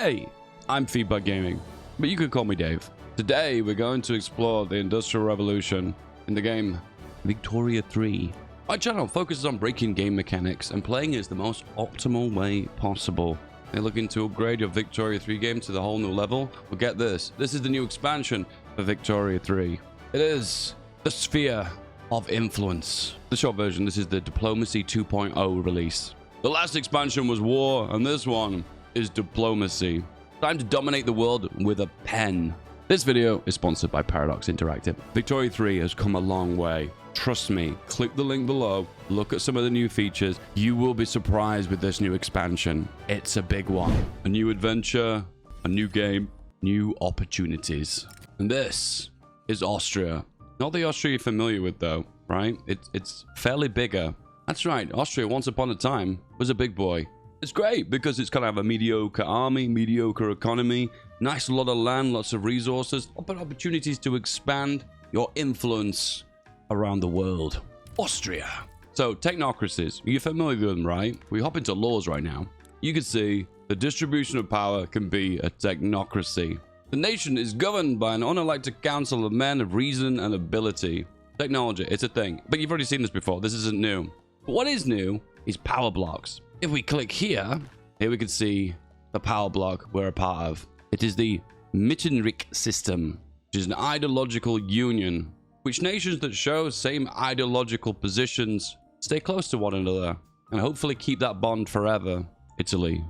Hey, I'm FeedBackGaming, but you could call me Dave. Today, we're going to explore the Industrial Revolution in the game Victoria 3. My channel focuses on breaking game mechanics and playing it the most optimal way possible. They're looking to upgrade your Victoria 3 game to the whole new level. Well, get this. This is the new expansion for Victoria 3. It is the Sphere of Influence. The short version, this is the Diplomacy 2.0 release. The last expansion was War, and this one is Diplomacy. Time to dominate the world with a pen. This video is sponsored by Paradox Interactive. Victoria 3 has come a long way. Trust me, click the link below, look at some of the new features. You will be surprised with this new expansion. It's a big one. A new adventure, a new game, new opportunities. And this is Austria. Not the Austria you're familiar with though, right? It's fairly bigger. That's right, Austria once upon a time was a big boy. It's great because it's kind of a mediocre army, mediocre economy, nice lot of land, lots of resources, but opportunities to expand your influence around the world. Austria. So, technocracies, you're familiar with them, right? We hop into laws right now. You can see the distribution of power can be a technocracy. The nation is governed by an unelected council of men of reason and ability. Technology, it's a thing. But you've already seen this before. This isn't new. But what is new is power blocks. If we click here we can see the power block we're a part of. It is the Mittenrich system, which is an ideological union, which nations that show same ideological positions stay close to one another and hopefully keep that bond forever. Italy,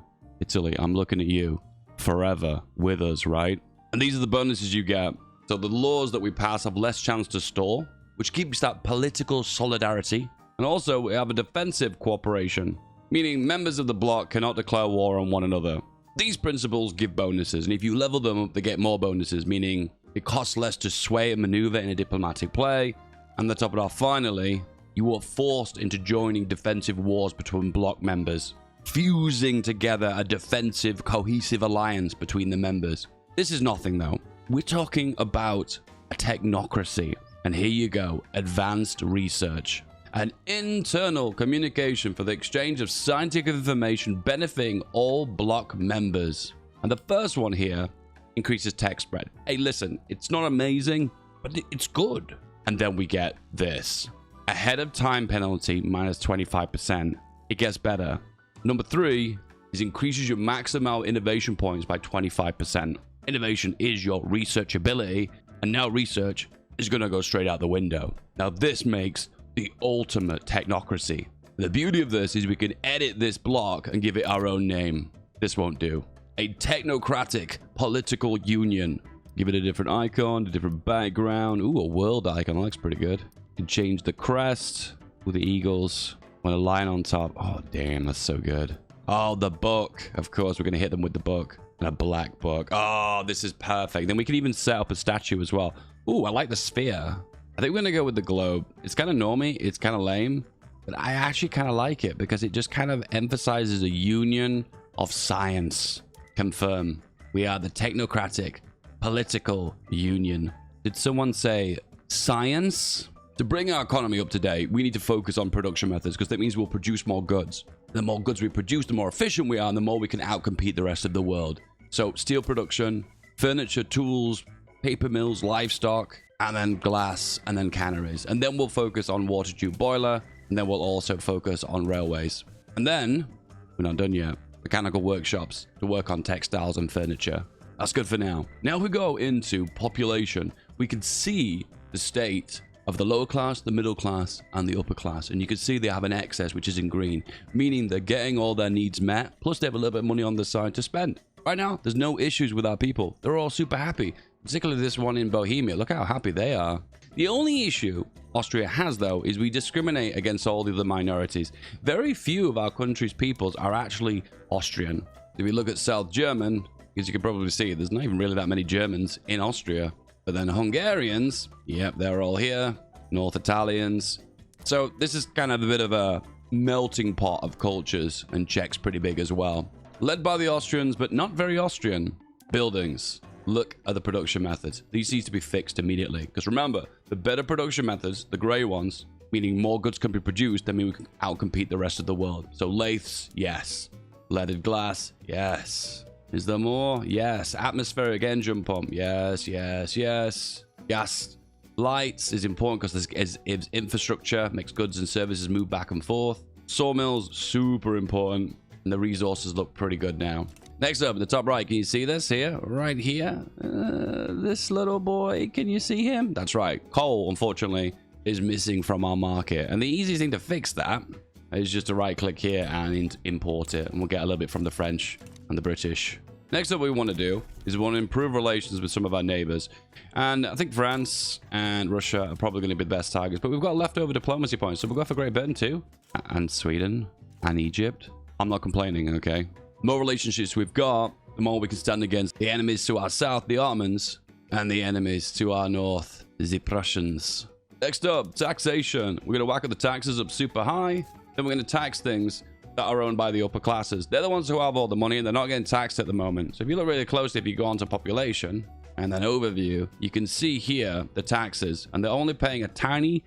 I'm looking at you. Forever with us, right? And these are the bonuses you get. So the laws that we pass have less chance to stall, which keeps that political solidarity. And also we have a defensive cooperation, meaning members of the bloc cannot declare war on one another. These principles give bonuses, and if you level them up, they get more bonuses, meaning it costs less to sway and maneuver in a diplomatic play. And to top it off, finally, you are forced into joining defensive wars between bloc members, fusing together a defensive, cohesive alliance between the members. This is nothing, though. We're talking about a technocracy, and here you go, advanced research. An internal communication for the exchange of scientific information benefiting all bloc members. And the first one here increases tech spread. Hey, listen, it's not amazing, but it's good. And then we get this. Ahead of time penalty minus 25%. It gets better. Number 3 is increases your maximum innovation points by 25%. Innovation is your research ability, and now research is going to go straight out the window. Now this makes the ultimate technocracy. The beauty of this is we can edit this block and give it our own name. This won't do. A technocratic political union. Give it a different icon, a different background. Ooh, a world icon. That looks pretty good. You can change the crest with the eagles. Want a lion on top. Oh, damn, that's so good. Oh, the book. Of course, we're going to hit them with the book. And a black book. Oh, this is perfect. Then we can even set up a statue as well. Ooh, I like the sphere. I think we're going to go with the globe. It's kind of normie. It's kind of lame. But I actually kind of like it because it just kind of emphasizes a union of science. Confirm. We are the technocratic political union. Did someone say science? To bring our economy up to date, we need to focus on production methods because that means we'll produce more goods. The more goods we produce, the more efficient we are, and the more we can outcompete the rest of the world. So steel production, furniture, tools, paper mills, livestock, and then glass, and then canneries. And then we'll focus on water tube boiler, and then we'll also focus on railways. And then, we're not done yet, mechanical workshops to work on textiles and furniture. That's good for now. Now we go into population. We can see the state of the lower class, the middle class, and the upper class. And you can see they have an excess, which is in green, meaning they're getting all their needs met, plus they have a little bit of money on the side to spend. Right now, there's no issues with our people. They're all super happy. Particularly this one in Bohemia. Look how happy they are. The only issue Austria has, though, is we discriminate against all the other minorities. Very few of our country's peoples are actually Austrian. If we look at South German, as you can probably see, there's not even really that many Germans in Austria. But then Hungarians, yep, they're all here. North Italians. So this is kind of a bit of a melting pot of cultures, and Czech's pretty big as well. Led by the Austrians, but not very Austrian. Buildings. Look at the production methods. These need to be fixed immediately. Because remember, the better production methods, the gray ones, meaning more goods can be produced, then we can outcompete the rest of the world. So lathes, yes. Leaded glass, yes. Is there more? Yes. Atmospheric engine pump. Yes, yes, yes. Gas lights is important because it's infrastructure, makes goods and services move back and forth. Sawmills, super important. And the resources look pretty good now. Next up, in the top right, can you see this here? Right here? This little boy, can you see him? That's right. Coal, unfortunately, is missing from our market. And the easiest thing to fix that is just to right-click here and import it. And we'll get a little bit from the French and the British. Next up, what we want to do is we want to improve relations with some of our neighbors. And I think France and Russia are probably going to be the best targets. But we've got leftover diplomacy points. So we'll go for Great Britain too. And Sweden and Egypt. I'm not complaining, okay? The more relationships we've got, the more we can stand against the enemies to our south, the Ottomans, and the enemies to our north, the Prussians. Next up, taxation. We're going to whack up the taxes up super high. Then we're going to tax things that are owned by the upper classes. They're the ones who have all the money, and they're not getting taxed at the moment. So if you look really closely, if you go onto population and then overview, you can see here the taxes, and they're only paying a tiny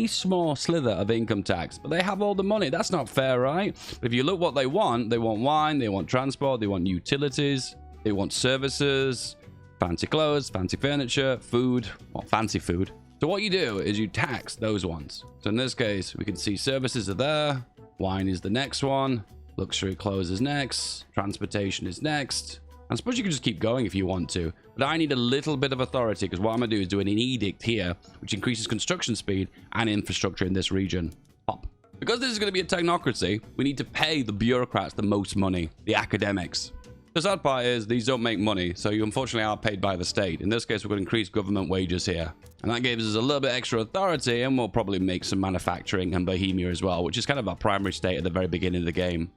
small slither of income tax, but they have all the money. That's not fair, right? But if you look what they want wine, they want transport, they want utilities, they want services, fancy clothes, fancy furniture, food, well, fancy food. So what you do is you tax those ones. So in this case, we can see services are there, wine is the next one, luxury clothes is next, transportation is next. I suppose you can just keep going if you want to, but I need a little bit of authority because what I'm going to do is do an edict here, which increases construction speed and infrastructure in this region. Pop. Because this is going to be a technocracy, we need to pay the bureaucrats the most money, the academics. The sad part is these don't make money, so you unfortunately are paid by the state. In this case, we're going to increase government wages here. And that gives us a little bit extra authority, and we'll probably make some manufacturing and Bohemia as well, which is kind of our primary state at the very beginning of the game.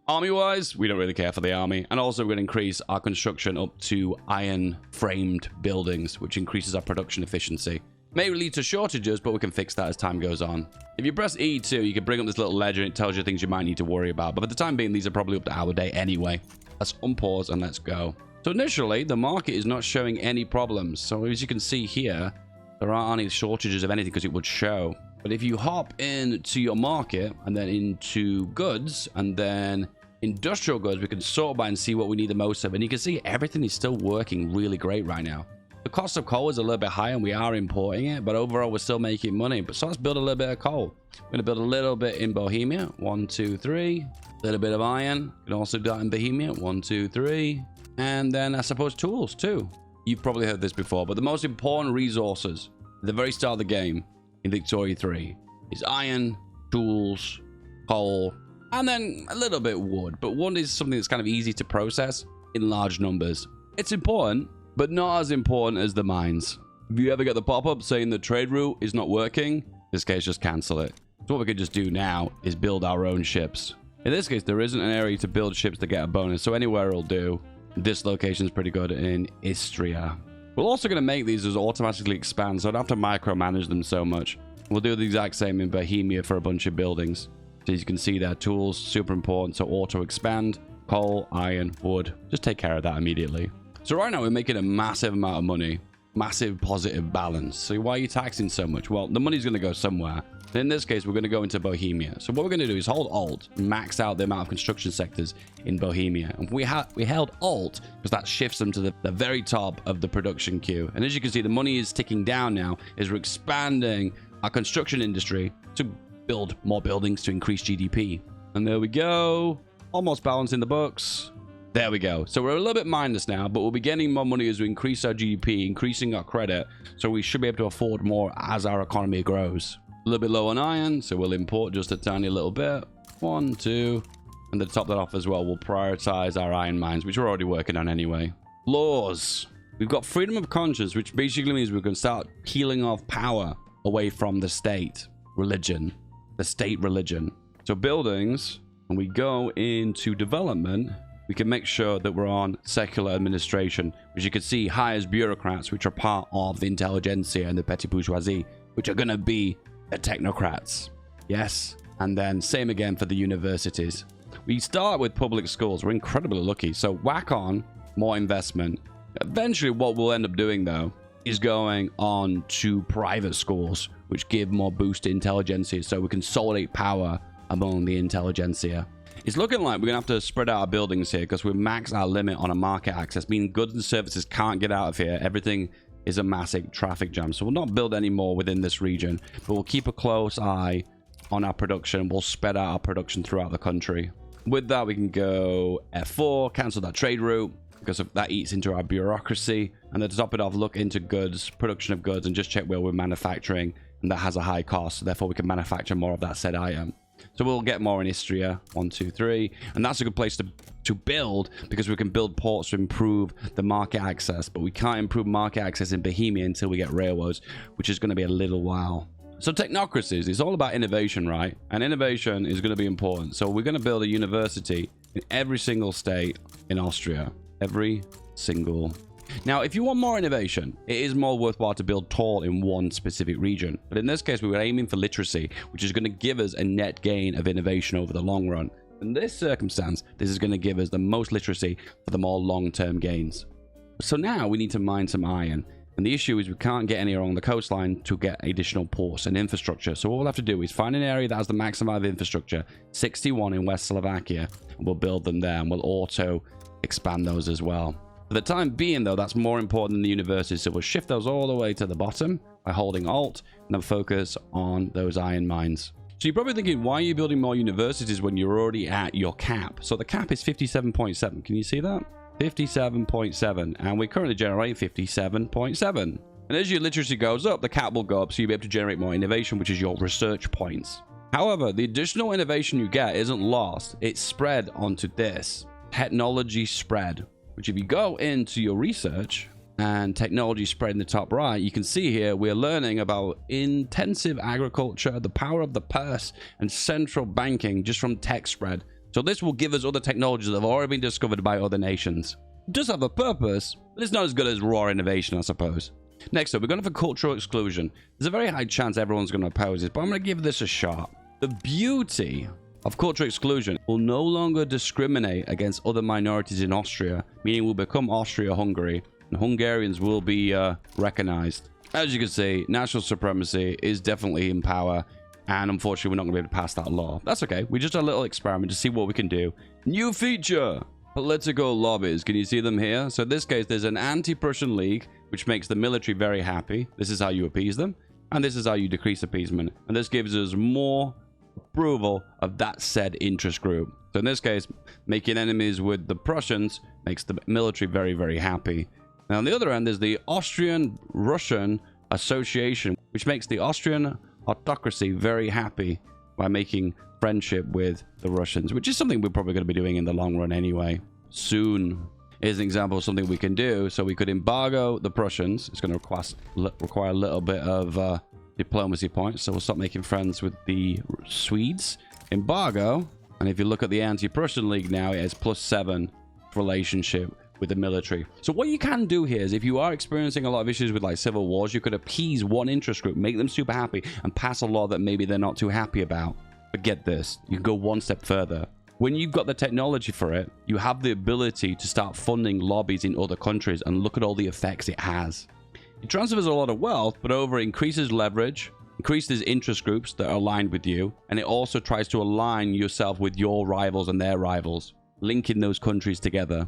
Army-wise, we don't really care for the army. And also, we're going to increase our construction up to iron-framed buildings, which increases our production efficiency. May lead to shortages, but we can fix that as time goes on. If you press E2, you can bring up this little ledger, and it tells you things you might need to worry about. But for the time being, these are probably up to our day anyway. Let's unpause and let's go. So initially, the market is not showing any problems. So as you can see here, there aren't any shortages of anything because it would show. But if you hop into your market and then into goods and then industrial goods, we can sort by and see what we need the most of. And you can see everything is still working really great right now. The cost of coal is a little bit high and we are importing it, but overall we're still making money. But so let's build a little bit of coal. We're going to build a little bit in Bohemia. 1, 2, 3. A little bit of iron. You can also do that in Bohemia. 1, 2, 3. And then I suppose tools too. You've probably heard this before, but the most important resources at the very start of the game in Victoria 3 is iron, tools, coal, and then a little bit wood. But wood is something that's kind of easy to process in large numbers. It's important, but not as important as the mines. If you ever get the pop-up saying the trade route is not working, in this case, just cancel it. So what we can just do now is build our own ships. In this case, there isn't an area to build ships to get a bonus, so anywhere will do. This location is pretty good in Austria. We're also going to make these as automatically expand, so I don't have to micromanage them so much. We'll do the exact same in Bohemia for a bunch of buildings. So as you can see there, tools, super important, so auto expand, coal, iron, wood. Just take care of that immediately. So right now we're making a massive amount of money, massive positive balance. So why are you taxing so much? Well, the money's going to go somewhere. In this case, we're going to go into Bohemia. So what we're going to do is hold Alt, max out the amount of construction sectors in Bohemia. And we held Alt because that shifts them to the very top of the production queue. And as you can see, the money is ticking down now as we're expanding our construction industry to build more buildings to increase GDP. And there we go. Almost balancing the books. There we go. So we're a little bit minus now, but we'll be getting more money as we increase our GDP, increasing our credit. So we should be able to afford more as our economy grows. A little bit low on iron, so we'll import just a tiny little bit. 1, 2. And to top that off as well, we'll prioritize our iron mines, which we're already working on anyway. Laws. We've got freedom of conscience, which basically means we're going to start peeling off power away from the state religion. The state religion. So buildings, when we go into development, we can make sure that we're on secular administration, which you can see hires bureaucrats, which are part of the intelligentsia and the petty bourgeoisie, which are going to be the technocrats. Yes. And then same again for the universities. We start with public schools. We're incredibly lucky. So whack on more investment. Eventually what we'll end up doing though is going on to private schools, which give more boost to intelligentsia, so we consolidate power among the intelligentsia. It's looking like we're going to have to spread out our buildings here because we've maxed our limit on a market access, meaning goods and services can't get out of here. Everything is a massive traffic jam. So we'll not build any more within this region, but we'll keep a close eye on our production. We'll spread out our production throughout the country. With that, we can go F4, cancel that trade route because that eats into our bureaucracy. And then to top it off, look into goods, production of goods, and just check where we're manufacturing. And that has a high cost. Therefore, we can manufacture more of that said item. So we'll get more in Austria, 1, 2, 3. And that's a good place to build because we can build ports to improve the market access. But we can't improve market access in Bohemia until we get railroads, which is going to be a little while. So technocracies, it's all about innovation, right? And innovation is going to be important. So we're going to build a university in every single state in Austria. Every single. Now, if you want more innovation, it is more worthwhile to build tall in one specific region. But in this case, we were aiming for literacy, which is going to give us a net gain of innovation over the long run. In this circumstance, this is going to give us the most literacy for the more long-term gains. So now we need to mine some iron. And the issue is we can't get any along the coastline to get additional ports and infrastructure. So what we'll have to do is find an area that has the maximum amount of infrastructure, 61 in West Slovakia, and we'll build them there, and we'll auto expand those as well. For the time being, though, that's more important than the universities, so we'll shift those all the way to the bottom by holding Alt and then focus on those iron mines. So you're probably thinking, why are you building more universities when you're already at your cap? So the cap is 57.7. Can you see that? 57.7, and we currently generate 57.7. And as your literacy goes up, the cap will go up, so you'll be able to generate more innovation, which is your research points. However, the additional innovation you get isn't lost. It's spread onto this technology spread, which if you go into your research and technology spread in the top right, you can see here we're learning about intensive agriculture, the power of the purse, and central banking just from tech spread. So this will give us other technologies that have already been discovered by other nations. It does have a purpose, but it's not as good as raw innovation, I suppose. Next up, we're going for cultural exclusion. There's a very high chance everyone's going to oppose it, but I'm going to give this a shot. The beauty of cultural exclusion will no longer discriminate against other minorities in Austria, meaning we'll become Austria-Hungary, and Hungarians will be recognized. As you can see, national supremacy is definitely in power, and unfortunately, we're not going to be able to pass that law. That's okay. We just had a little experiment to see what we can do. New feature, political lobbies. Can you see them here? So in this case, there's an anti-Prussian league, which makes the military very happy. This is how you appease them, and this is how you decrease appeasement. And this gives us more approval of that said interest group. So in this case, making enemies with the Prussians makes the military very, very happy. Now on the other end, there's the Austrian-Russian Association, which makes the Austrian autocracy very happy by making friendship with the Russians, which is something we're probably going to be doing in the long run anyway. Soon is an example of something we can do. So we could embargo the Prussians. It's going to require a little bit of diplomacy points, so we'll stop making friends with the Swedes. Embargo, and if you look at the anti-Prussian league now, it has +7 relationship with the military. So what you can do here is if you are experiencing a lot of issues with like civil wars, you could appease one interest group, make them super happy, and pass a law that maybe they're not too happy about. But get this, you can go one step further. When you've got the technology for it, you have the ability to start funding lobbies in other countries, and look at all the effects it has. It transfers a lot of wealth, but over it increases leverage, increases interest groups that are aligned with you, and it also tries to align yourself with your rivals and their rivals, linking those countries together.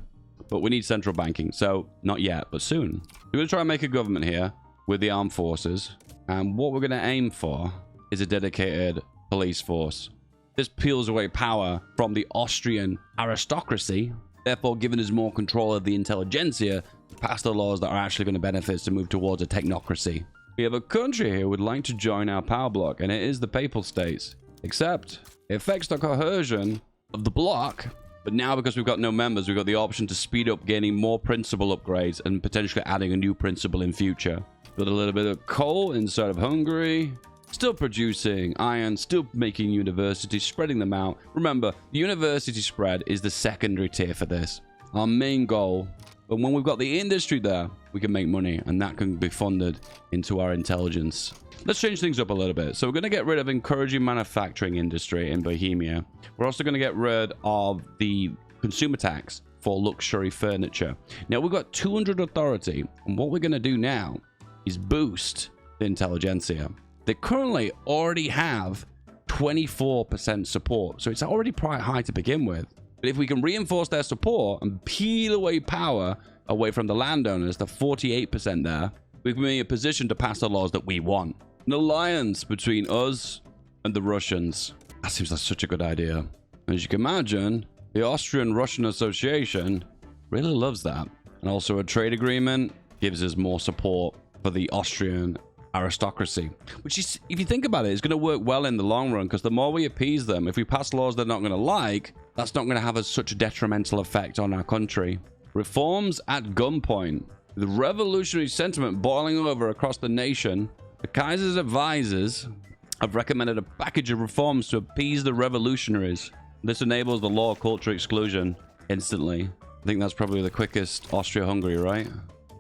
But we need central banking, so not yet, but soon. We're going to try and make a government here with the armed forces, and what we're going to aim for is a dedicated police force. This peels away power from the Austrian aristocracy, therefore giving us more control of the intelligentsia to pass the laws that are actually going to benefit us to move towards a technocracy. We have a country here who would like to join our power bloc, and it is the Papal States. Except, it affects the cohesion of the bloc, but now because we've got no members, we've got the option to speed up gaining more principal upgrades and potentially adding a new principal in future. Build a little bit of coal inside of Hungary. Still producing iron, still making universities, spreading them out. Remember, the university spread is the secondary tier for this. Our main goal. But when we've got the industry there, we can make money, and that can be funded into our intelligence. Let's change things up a little bit. So we're going to get rid of encouraging manufacturing industry in Bohemia. We're also going to get rid of the consumer tax for luxury furniture. Now we've got 200 authority, and what we're going to do now is boost the intelligentsia. They currently already have 24% support. So it's already quite high to begin with. But if we can reinforce their support and peel away power away from the landowners, the 48% there, we can be in a position to pass the laws that we want. An alliance between us and the Russians. That seems like such a good idea. As you can imagine, the Austrian-Russian Association really loves that. And also a trade agreement gives us more support for the Austrian aristocracy. Which is, if you think about it, is going to work well in the long run, because the more we appease them, if we pass laws they're not going to like, that's not going to have such a detrimental effect on our country. Reforms at gunpoint. The revolutionary sentiment boiling over across the nation, the Kaiser's advisors have recommended a package of reforms to appease the revolutionaries. This enables the law of culture exclusion instantly. I think that's probably the quickest Austria-Hungary, right?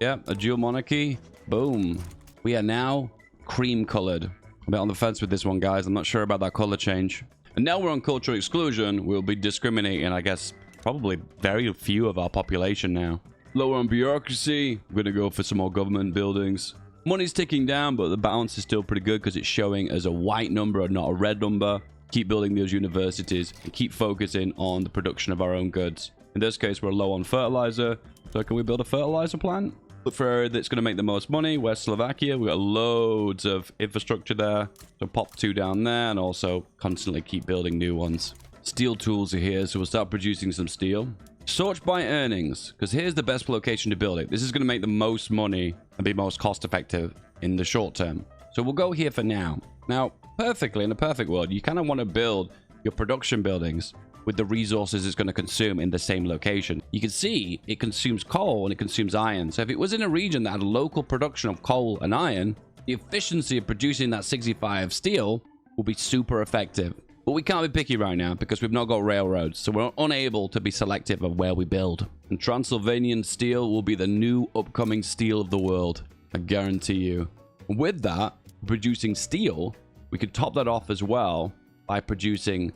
Yeah, a dual monarchy. Boom. We are now cream-colored. I'm a bit on the fence with this one, guys. I'm not sure about that color change. And now we're on cultural exclusion. We'll be discriminating, I guess, probably very few of our population now. Lower on bureaucracy. We're going to go for some more government buildings. Money's ticking down, but the balance is still pretty good because it's showing as a white number and not a red number. Keep building those universities and keep focusing on the production of our own goods. In this case, we're low on fertilizer. So can we build a fertilizer plant? Look for area that's going to make the most money. West Slovakia. We've got loads of infrastructure there. So pop 2 down there and also constantly keep building new ones. Steel tools are here, so we'll start producing some steel. Sort by earnings, because here's the best location to build it. This is going to make the most money and be most cost effective in the short term. So we'll go here for now. Now, perfectly, in a perfect world, you kind of want to build your production buildings with the resources it's going to consume in the same location. You can see it consumes coal and it consumes iron. So if it was in a region that had local production of coal and iron, the efficiency of producing that 65 steel will be super effective. But we can't be picky right now because we've not got railroads, so we're unable to be selective of where we build. And Transylvanian steel will be the new upcoming steel of the world. I guarantee you. And with that, producing steel, we could top that off as well by producing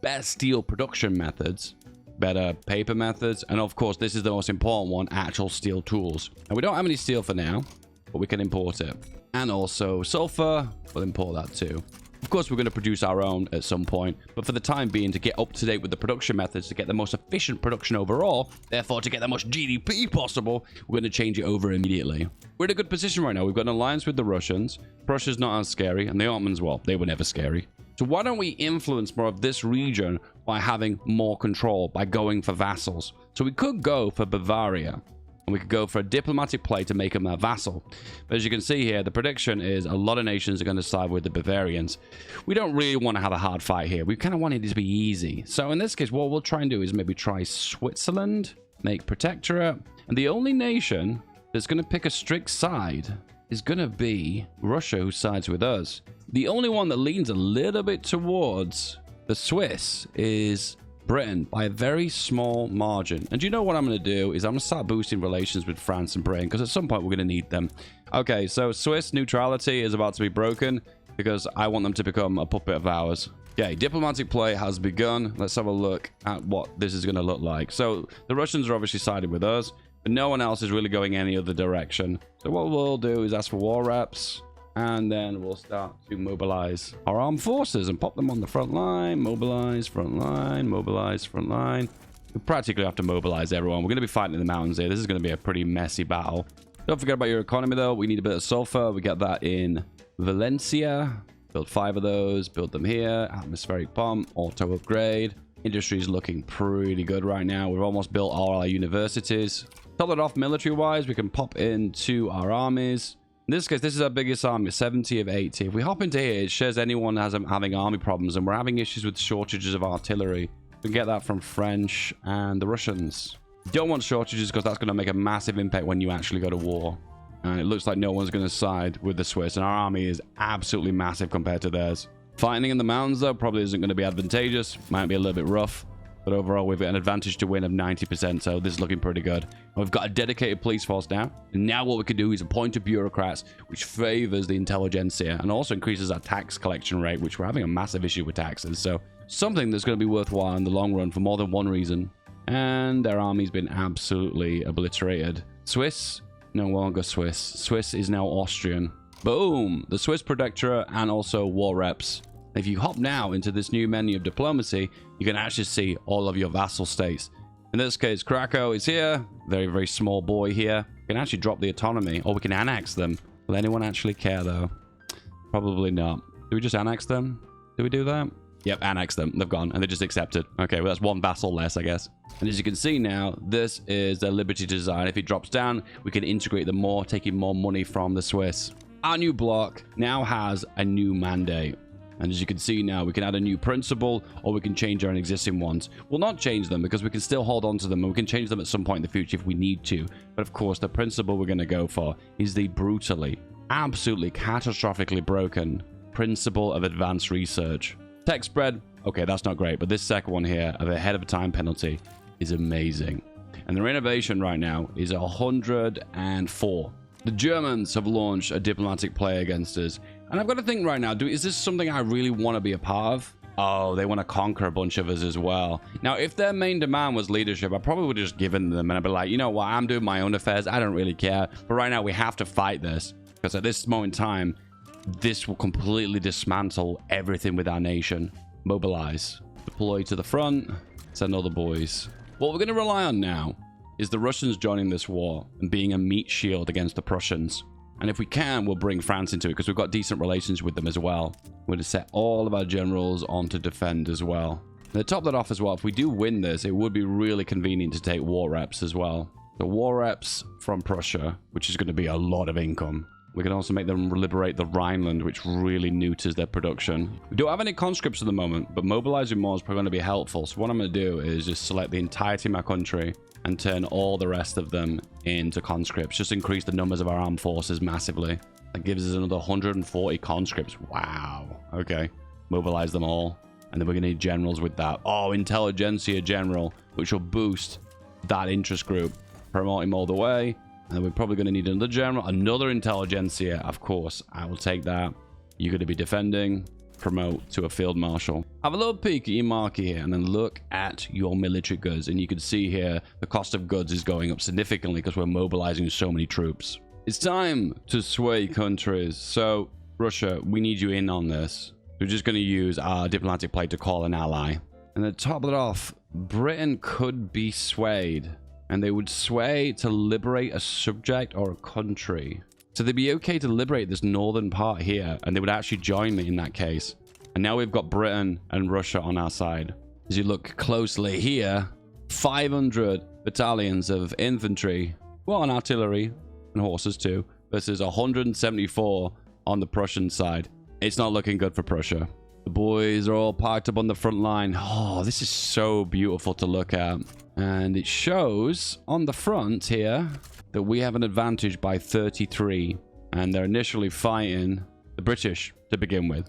better steel production methods, better paper methods, and of course, this is the most important one, actual steel tools. And we don't have any steel for now, but we can import it. And also sulfur, we'll import that too. Of course, we're going to produce our own at some point, but for the time being, to get up to date with the production methods, to get the most efficient production overall, therefore to get the most GDP possible, we're going to change it over immediately. We're in a good position right now. We've got an alliance with the Russians. Prussia's not as scary, and the Ottomans, well, they were never scary. So why don't we influence more of this region by having more control, by going for vassals? So we could go for Bavaria. We could go for a diplomatic play to make them a vassal. But as you can see here, the prediction is a lot of nations are going to side with the Bavarians. We don't really want to have a hard fight here. We kind of want it to be easy. So in this case, what we'll try and do is maybe try Switzerland, make protectorate. And the only nation that's going to pick a strict side is going to be Russia, who sides with us. The only one that leans a little bit towards the Swiss is Britain by a very small margin. And you know what I'm going to do is I'm going to start boosting relations with France and Britain, because at some point we're going to need them. Okay, so Swiss neutrality is about to be broken because I want them to become a puppet of ours. Okay, diplomatic play has begun. Let's have a look at what this is going to look like. So the Russians are obviously sided with us, but no one else is really going any other direction. So what we'll do is ask for war reps, and then we'll start to mobilize our armed forces and pop them on the front line. Mobilize, front line, mobilize, front line. We practically have to mobilize everyone. We're going to be fighting in the mountains here. This is going to be a pretty messy battle. Don't forget about your economy, though. We need a bit of sulfur. We get that in Valencia. Build 5 of those. Build them here. Atmospheric pump. Auto upgrade. Industry is looking pretty good right now. We've almost built all our universities. Top that off military-wise. We can pop into our armies. In this case, this is our biggest army, 70 of 80. If we hop into here, it shows anyone having army problems, and we're having issues with shortages of artillery. We can get that from French and the Russians. Don't want shortages because that's going to make a massive impact when you actually go to war. And it looks like no one's going to side with the Swiss, and our army is absolutely massive compared to theirs. Fighting in the mountains, though, probably isn't going to be advantageous. Might be a little bit rough. But overall, we've got an advantage to win of 90%, so this is looking pretty good. And we've got a dedicated police force now. And now what we can do is appoint a bureaucrats, which favors the intelligentsia and also increases our tax collection rate, which we're having a massive issue with taxes. So something that's going to be worthwhile in the long run for more than one reason. And their army's been absolutely obliterated. Swiss, no longer Swiss. Swiss is now Austrian. Boom! The Swiss protectorate and also war reps If you hop now into this new menu of diplomacy, you can actually see all of your vassal states. In this case, Krakow is here. Very, very small boy here. We can actually drop the autonomy, or we can annex them. Will anyone actually care, though? Probably not. Do we just annex them? Do we do that? Yep, annex them. They've gone, and they just accepted. Okay, well, that's one vassal less, I guess. And as you can see now, this is their liberty to design. If it drops down, we can integrate them more, taking more money from the Swiss. Our new bloc now has a new mandate. And as you can see now, we can add a new principle, or we can change our existing ones. We'll not change them because we can still hold on to them, and we can change them at some point in the future if we need to. But of course, the principle we're going to go for is the brutally, absolutely catastrophically broken principle of advanced research. Tech spread, okay, that's not great, but this second one here, of ahead of a time penalty, is amazing. And their innovation right now is 104. The Germans have launched a diplomatic play against us. And I've got to think right now, is this something I really want to be a part of? Oh, they want to conquer a bunch of us as well. Now, if their main demand was leadership, I probably would have just given them and I'd be like, you know what, I'm doing my own affairs. I don't really care. But right now, we have to fight this. Because at this moment in time, this will completely dismantle everything with our nation. Mobilize. Deploy to the front. Send all the boys. What we're going to rely on now is the Russians joining this war and being a meat shield against the Prussians. And if we can, we'll bring France into it because we've got decent relations with them as well. We're going to set all of our generals on to defend as well. And to top that off as well, if we do win this, it would be really convenient to take war reps as well. The war reps from Prussia, which is going to be a lot of income. We can also make them liberate the Rhineland, which really neuters their production. We don't have any conscripts at the moment, but mobilizing more is probably going to be helpful. So what I'm going to do is just select the entirety of my country and turn all the rest of them into conscripts. Just increase the numbers of our armed forces massively. That gives us another 140 conscripts. Wow. Okay. Mobilize them all. And then we're going to need generals with that. Oh, intelligentsia general, which will boost that interest group. Promote him all the way. And then we're probably going to need another general, another intelligentsia. Of course, I will take that. You're going to be defending. Promote to a field marshal. Have a little peek at your market here and then look at your military goods. And you can see here the cost of goods is going up significantly because we're mobilizing so many troops. It's time to sway countries. So, Russia, we need you in on this. We're just going to use our diplomatic play to call an ally. And to top it off, Britain could be swayed. And they would sway to liberate a subject or a country. So they'd be okay to liberate this northern part here. And they would actually join me in that case. And now we've got Britain and Russia on our side. As you look closely here, 500 battalions of infantry, well, and artillery and horses too, versus 174 on the Prussian side. It's not looking good for Prussia. The boys are all parked up on the front line. Oh, this is so beautiful to look at. And it shows on the front here that we have an advantage by 33. And they're initially fighting the British to begin with.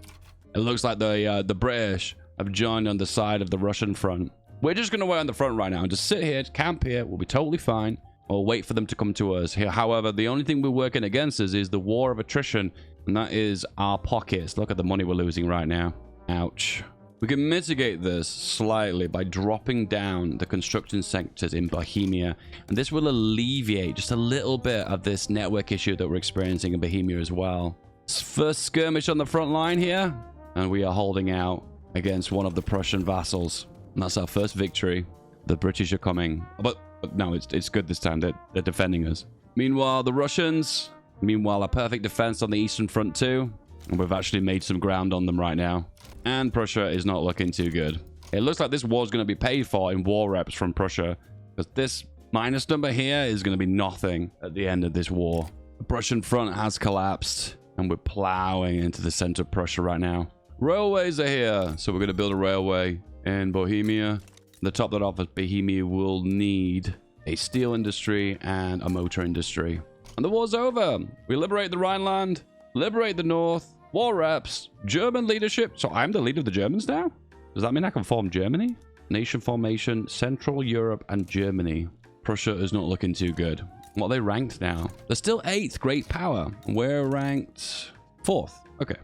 It looks like the British have joined on the side of the Russian front. We're just going to wait on the front right now and just sit here, camp here. We'll be totally fine. Or wait for them to come to us. Here, however, the only thing we're working against us is the war of attrition. And that is our pockets. Look at the money we're losing right now. Ouch. We can mitigate this slightly by dropping down the construction sectors in Bohemia. And this will alleviate just a little bit of this network issue that we're experiencing in Bohemia as well. First skirmish on the front line here. And we are holding out against one of the Prussian vassals. And that's our first victory. The British are coming. But no, it's good this time. They're defending us. Meanwhile, the Russians, a perfect defense on the Eastern Front too. And we've actually made some ground on them right now. And Prussia is not looking too good. It looks like this war is going to be paid for in war reps from Prussia. Because this minus number here is going to be nothing at the end of this war. The Prussian front has collapsed. And we're plowing into the center of Prussia right now. Railways are here. So we're going to build a railway in Bohemia. The top that off of Bohemia will need a steel industry and a motor industry. And the war's over. We liberate the Rhineland. Liberate the North. War reps. German leadership. So I'm the leader of the Germans now? Does that mean I can form Germany? Nation formation. Central Europe and Germany. Prussia is not looking too good. What are they ranked now? They're still 8th. Great power. We're ranked 4th. Okay.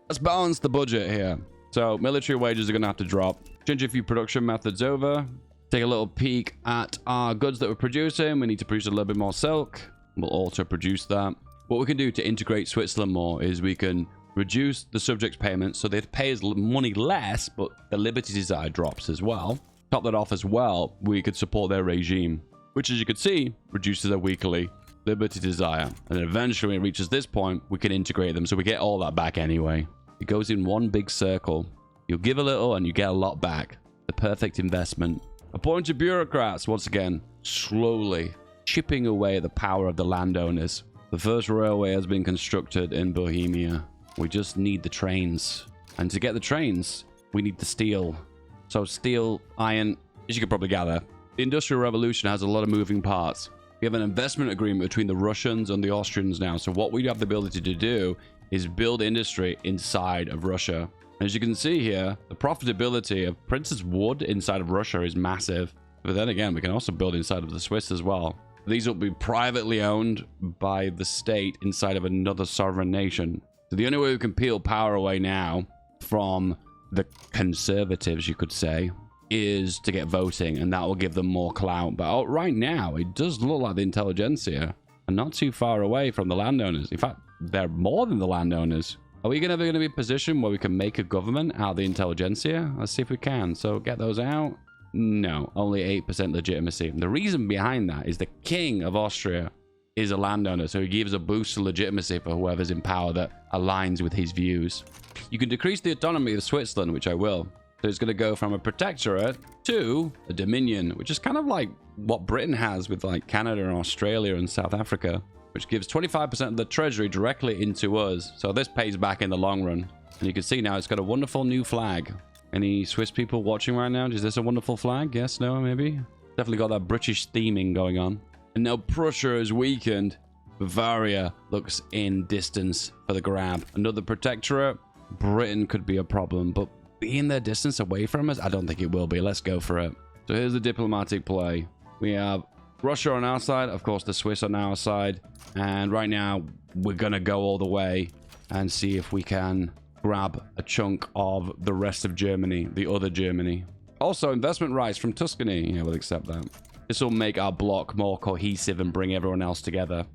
Let's balance the budget here. So military wages are going to have to drop. Change a few production methods over. Take a little peek at our goods that we're producing. We need to produce a little bit more silk. We'll auto produce that. What we can do to integrate Switzerland more is we can reduce the subjects' payments so they'd pay us money less, but the liberty desire drops as well. Top that off as well, we could support their regime, which, as you can see, reduces their weekly liberty desire. And then eventually, when it reaches this point, we can integrate them, so we get all that back anyway. It goes in one big circle. You'll give a little and you get a lot back. The perfect investment. Appointed bureaucrats, once again, slowly chipping away at the power of the landowners. The first railway has been constructed in Bohemia. We just need the trains. And to get the trains, we need the steel. So steel, iron, as you could probably gather. The Industrial Revolution has a lot of moving parts. We have an investment agreement between the Russians and the Austrians now. So what we have the ability to do is build industry inside of Russia. As you can see here, the profitability of Princess Wood inside of Russia is massive. But then again, we can also build inside of the Swiss as well. These will be privately owned by the state inside of another sovereign nation. So the only way we can peel power away now from the conservatives, you could say, is to get voting, and that will give them more clout. But right now, it does look like the intelligentsia are not too far away from the landowners. In fact, they're more than the landowners. Are we ever going to be in a position where we can make a government out of the intelligentsia? Let's see if we can. So get those out. No, only 8% legitimacy. The reason behind that is the king of Austria is a landowner, so he gives a boost to legitimacy for whoever's in power that aligns with his views. You can decrease the autonomy of Switzerland, which I will. So it's going to go from a protectorate to a dominion, which is kind of like what Britain has with like Canada and Australia and South Africa, which gives 25% of the treasury directly into us. So this pays back in the long run. And you can see now it's got a wonderful new flag. Any Swiss people watching right now? Is this a wonderful flag? Yes, no, maybe? Definitely got that British theming going on. And now Prussia is weakened. Bavaria looks in distance for the grab. Another protectorate. Britain could be a problem, but being their distance away from us, I don't think it will be. Let's go for it. So here's the diplomatic play. We have Russia on our side. Of course, the Swiss on our side. And right now, we're going to go all the way and see if we can grab a chunk of the rest of Germany, the other Germany. Also, investment rights from Tuscany. Yeah, we'll accept that. This will make our bloc more cohesive and bring everyone else together.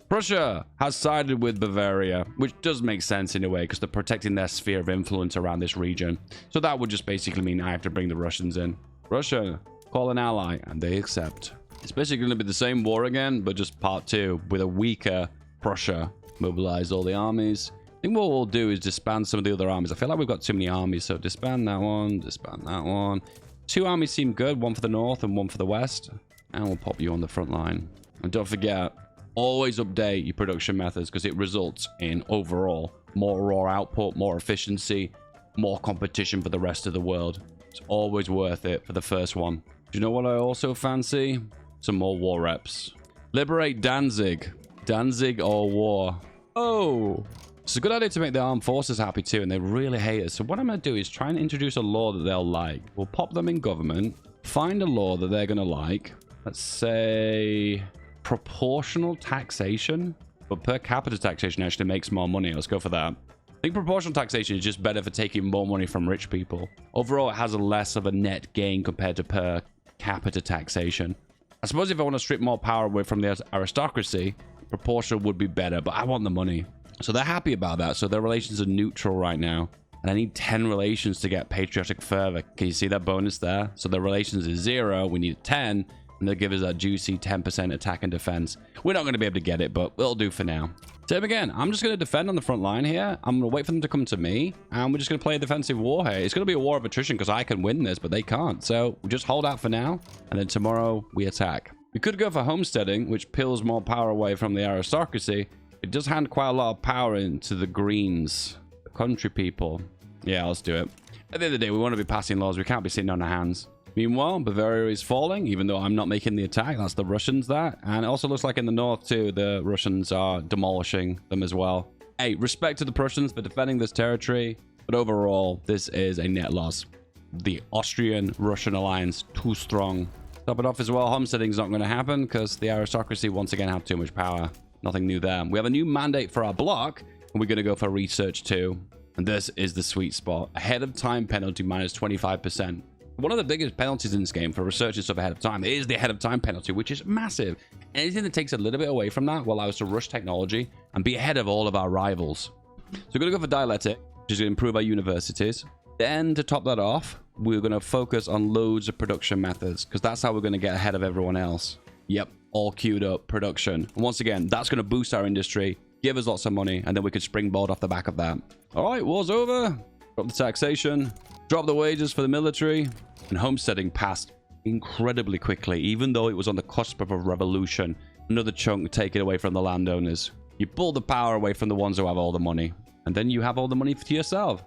Prussia has sided with Bavaria, which does make sense in a way because they're protecting their sphere of influence around this region. So that would just basically mean I have to bring the Russians in. Russia, call an ally, and they accept. It's basically going to be the same war again, but just part 2 with a weaker Prussia. Mobilize all the armies. I think what we'll do is disband some of the other armies. I feel like we've got too many armies, so disband that one, disband that one. 2 armies seem good, one for the north and one for the west. And we'll pop you on the front line. And don't forget, always update your production methods because it results in overall more raw output, more efficiency, more competition for the rest of the world. It's always worth it for the first one. Do you know what I also fancy? Some more war reps. Liberate Danzig. Danzig or war. Oh, it's a good idea to make the armed forces happy too, and they really hate us. So what I'm going to do is try and introduce a law that they'll like. We'll pop them in government, find a law that they're going to like. Let's say proportional taxation, but per capita taxation actually makes more money. Let's go for that. I think proportional taxation is just better for taking more money from rich people. Overall, it has a less of a net gain compared to per capita taxation. I suppose if I want to strip more power away from the aristocracy, proportional would be better, but I want the money. So they're happy about that. So their relations are neutral right now. And I need 10 relations to get patriotic fervor. Can you see that bonus there? So their relations is 0. We need 10. And they'll give us that juicy 10% attack and defense. We're not going to be able to get it, but we'll do for now. Same again. I'm just going to defend on the front line here. I'm going to wait for them to come to me. And we're just going to play a defensive war here. It's going to be a war of attrition because I can win this, but they can't. So we just hold out for now. And then tomorrow we attack. We could go for homesteading, which peels more power away from the aristocracy. It does hand quite a lot of power into the Greens, the country people. Yeah, let's do it. At the end of the day, we want to be passing laws. We can't be sitting on our hands. Meanwhile, Bavaria is falling, even though I'm not making the attack. That's the Russians that. And it also looks like in the north, too, the Russians are demolishing them as well. Hey, respect to the Prussians for defending this territory. But overall, this is a net loss. The Austrian-Russian alliance, too strong. Top it off as well, homesteading is not going to happen because the aristocracy once again have too much power. Nothing new there. We have a new mandate for our bloc, and we're going to go for research too. And this is the sweet spot. Ahead of time penalty minus 25%. One of the biggest penalties in this game for researching stuff ahead of time is the ahead of time penalty, which is massive. Anything that takes a little bit away from that will allow us to rush technology and be ahead of all of our rivals. So we're going to go for dialectic, which is going to improve our universities. Then to top that off, we're going to focus on loads of production methods because that's how we're going to get ahead of everyone else. Yep, all queued up production. And once again, that's going to boost our industry, give us lots of money, and then we can springboard off the back of that. All right, war's over. Drop the taxation, drop the wages for the military, and homesteading passed incredibly quickly, even though it was on the cusp of a revolution. Another chunk taken away from the landowners. You pull the power away from the ones who have all the money. And then you have all the money to yourself.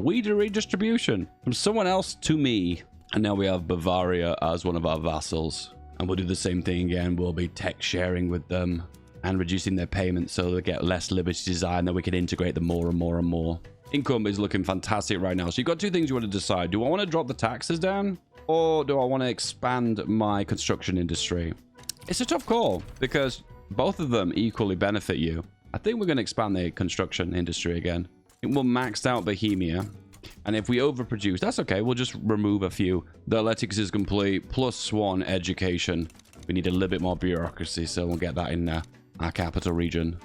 Weed redistribution from someone else to me. And now we have Bavaria as one of our vassals. And we'll do the same thing again. We'll be tech sharing with them and reducing their payments so they get less liberty design, that we can integrate them more and more and more. Income is looking fantastic right now. So you've got two things you want to decide. Do I want to drop the taxes down? Or do I want to expand my construction industry? It's a tough call because both of them equally benefit you. I think we're going to expand the construction industry again. It will max out Bohemia. And if we overproduce, that's okay. We'll just remove a few. The athletics is complete. +1 education. We need a little bit more bureaucracy, so we'll get that in our capital region.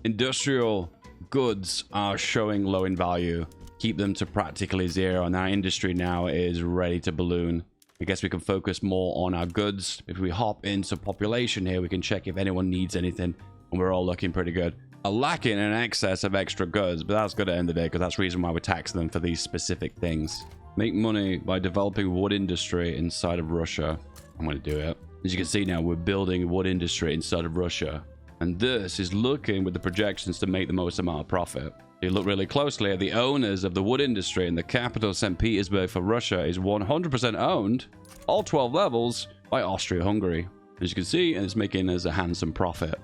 Industrial goods are showing low in value. Keep them to practically zero. And our industry now is ready to balloon. I guess we can focus more on our goods. If we hop into population here, we can check if anyone needs anything. And we're all looking pretty good. Are lacking an excess of extra goods, but that's good at the end of the day because that's the reason why we're taxing them for these specific things. Make money by developing wood industry inside of Russia. I'm going to do it. As you can see now, we're building wood industry inside of Russia. And this is looking with the projections to make the most amount of profit. If you look really closely at the owners of the wood industry in the capital, St. Petersburg for Russia, is 100% owned, all 12 levels, by Austria-Hungary. As you can see, and it's making us a handsome profit.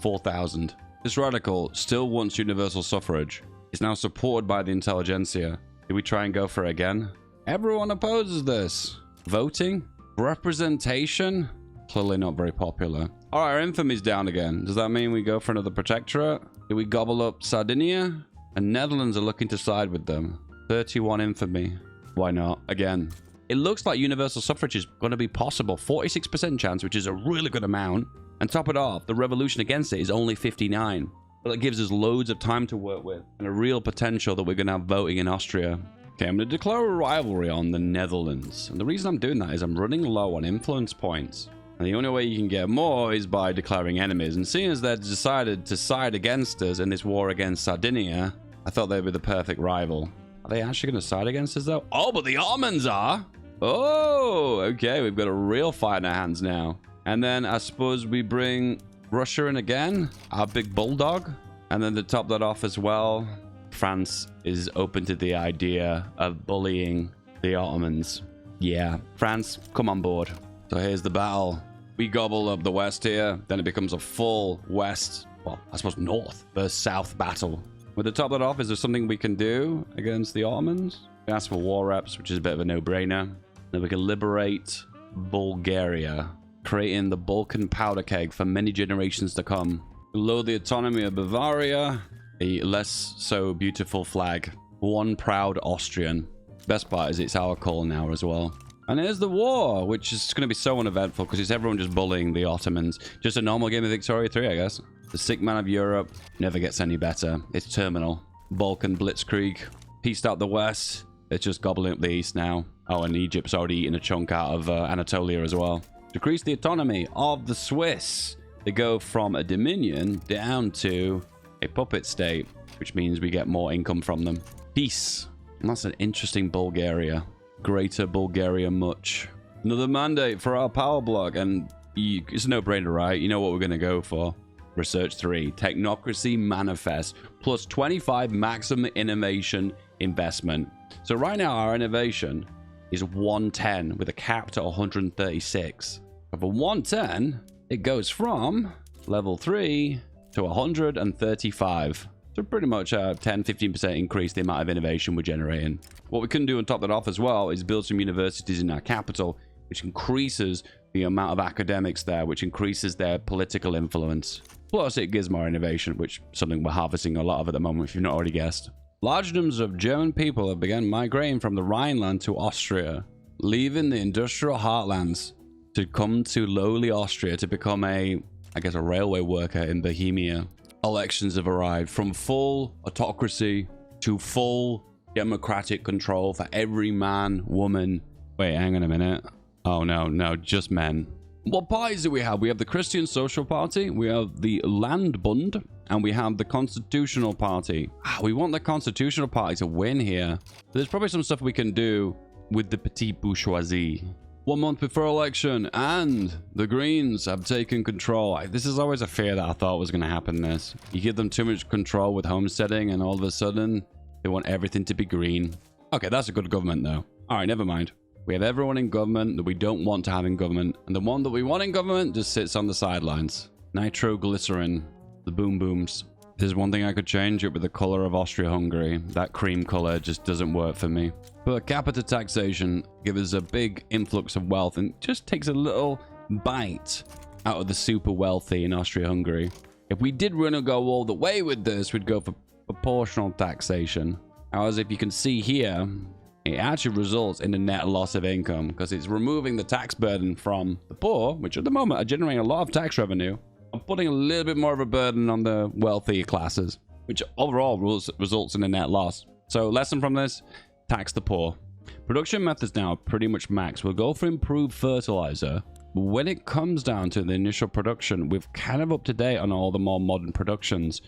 4,000. This radical still wants universal suffrage. It's now supported by the intelligentsia. Did we try and go for it again? Everyone opposes this. Voting? Representation? Clearly not very popular. Alright, our infamy's down again. Does that mean we go for another protectorate? Do we gobble up Sardinia? And Netherlands are looking to side with them. 31 infamy. Why not? Again. It looks like universal suffrage is going to be possible. 46% chance, which is a really good amount. And top it off, the revolution against it is only 59. But it gives us loads of time to work with and a real potential that we're going to have voting in Austria. Okay, I'm going to declare a rivalry on the Netherlands. And the reason I'm doing that is I'm running low on influence points. And the only way you can get more is by declaring enemies. And seeing as they've decided to side against us in this war against Sardinia, I thought they'd be the perfect rival. Are they actually going to side against us though? Oh, but the Ottomans are! Oh, okay, we've got a real fight in our hands now. And then I suppose we bring Russia in again, our big bulldog. And then to top that off as well, France is open to the idea of bullying the Ottomans. Yeah, France, come on board. So here's the battle. We gobble up the west here, then it becomes a full west, well, I suppose north versus south battle. With the top that off, is there something we can do against the Ottomans? We ask for war reps, which is a bit of a no-brainer. Then we can liberate Bulgaria, creating the Balkan powder keg for many generations to come. Below the autonomy of Bavaria, a less so beautiful flag. One proud Austrian. Best part is it's our call now as well. And here's the war, which is going to be so uneventful because it's everyone just bullying the Ottomans. Just a normal game of Victoria 3, I guess. The sick man of Europe never gets any better. It's terminal. Balkan blitzkrieg. Pieced out the west. It's just gobbling up the east now. Oh, and Egypt's already eaten a chunk out of Anatolia as well. Decrease the autonomy of the Swiss. They go from a dominion down to a puppet state, which means we get more income from them. Peace. And that's an interesting Bulgaria. Greater Bulgaria much. Another mandate for our power block, and it's a no-brainer, right? You know what we're going to go for. Research 3. Technocracy manifest. Plus 25 maximum innovation investment. So right now our innovation is 110 with a cap to 136. But for 110, it goes from level 3 to 135. So pretty much a 10-15% increase the amount of innovation we're generating. What we can do on top of that off as well is build some universities in our capital, which increases the amount of academics there, which increases their political influence. Plus, it gives more innovation, which is something we're harvesting a lot of at the moment, if you've not already guessed. Large numbers of German people have begun migrating from the Rhineland to Austria, leaving the industrial heartlands to come to lowly Austria to become a railway worker in Bohemia. elections have arrived, from full autocracy to full democratic control for every man, woman. Wait, hang on a minute. Oh, no, just men. What parties do we have? We have the Christian Social Party, we have the Landbund, and we have the Constitutional Party. We want the Constitutional Party to win here. There's probably some stuff we can do with the petite bourgeoisie. 1 month before election, and the Greens have taken control. This is always a fear that I thought was going to happen this. You give them too much control with homesteading, and all of a sudden, they want everything to be green. Okay, that's a good government, though. All right, never mind. We have everyone in government that we don't want to have in government, and the one that we want in government just sits on the sidelines. Nitroglycerin, the boom booms. If there's one thing I could change, it would be the color of Austria-Hungary. That cream color just doesn't work for me. Per capita taxation gives us a big influx of wealth and just takes a little bite out of the super wealthy in Austria-Hungary. If we did want to go all the way with this, we'd go for proportional taxation. As if you can see here, it actually results in a net loss of income because it's removing the tax burden from the poor, which at the moment are generating a lot of tax revenue, and putting a little bit more of a burden on the wealthy classes, which overall results in a net loss. So lesson from this, tax the poor. Production methods now are pretty much max. We'll go for improved fertilizer. But when it comes down to the initial production, we're kind of up to date on all the more modern productions.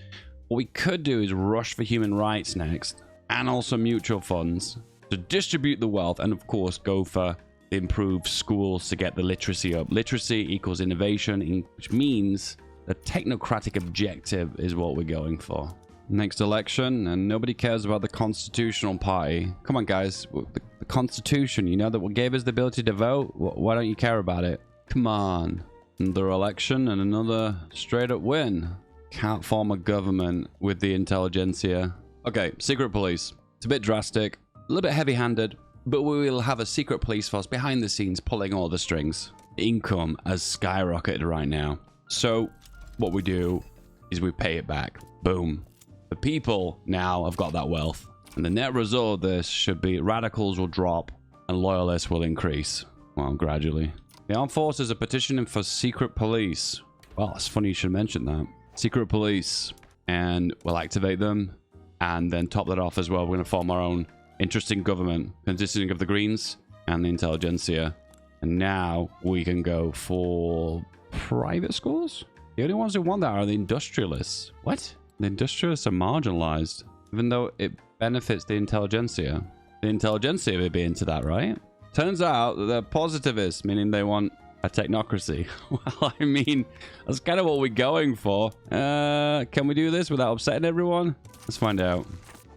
What we could do is rush for human rights next, and also mutual funds, to distribute the wealth, and of course go for improved schools to get the literacy up. Literacy equals innovation, which means the technocratic objective is what we're going for. Next election, and nobody cares about the Constitutional Party. Come on, guys. The Constitution, you know, that what gave us the ability to vote? Why don't you care about it? Come on. Another election and another straight up win. Can't form a government with the intelligentsia. Okay, secret police. It's a bit drastic. A little bit heavy-handed, but we will have a secret police force behind the scenes pulling all the strings. Income has skyrocketed right now. So what we do is we pay it back. Boom. The people now have got that wealth. And the net result of this should be radicals will drop and loyalists will increase. Well, gradually. The armed forces are petitioning for secret police. Well, it's funny you should mention that. Secret police. And we'll activate them. And then top that off as well. We're going to form our own interesting government consisting of the Greens and the intelligentsia. And now we can go for private schools. The only ones who want that are the industrialists. What? The industrialists are marginalized, even though it benefits the intelligentsia. The intelligentsia would be into that, right? Turns out that they're positivists, meaning they want a technocracy. Well, I mean, that's kind of what we're going for. Can we do this without upsetting everyone? Let's find out.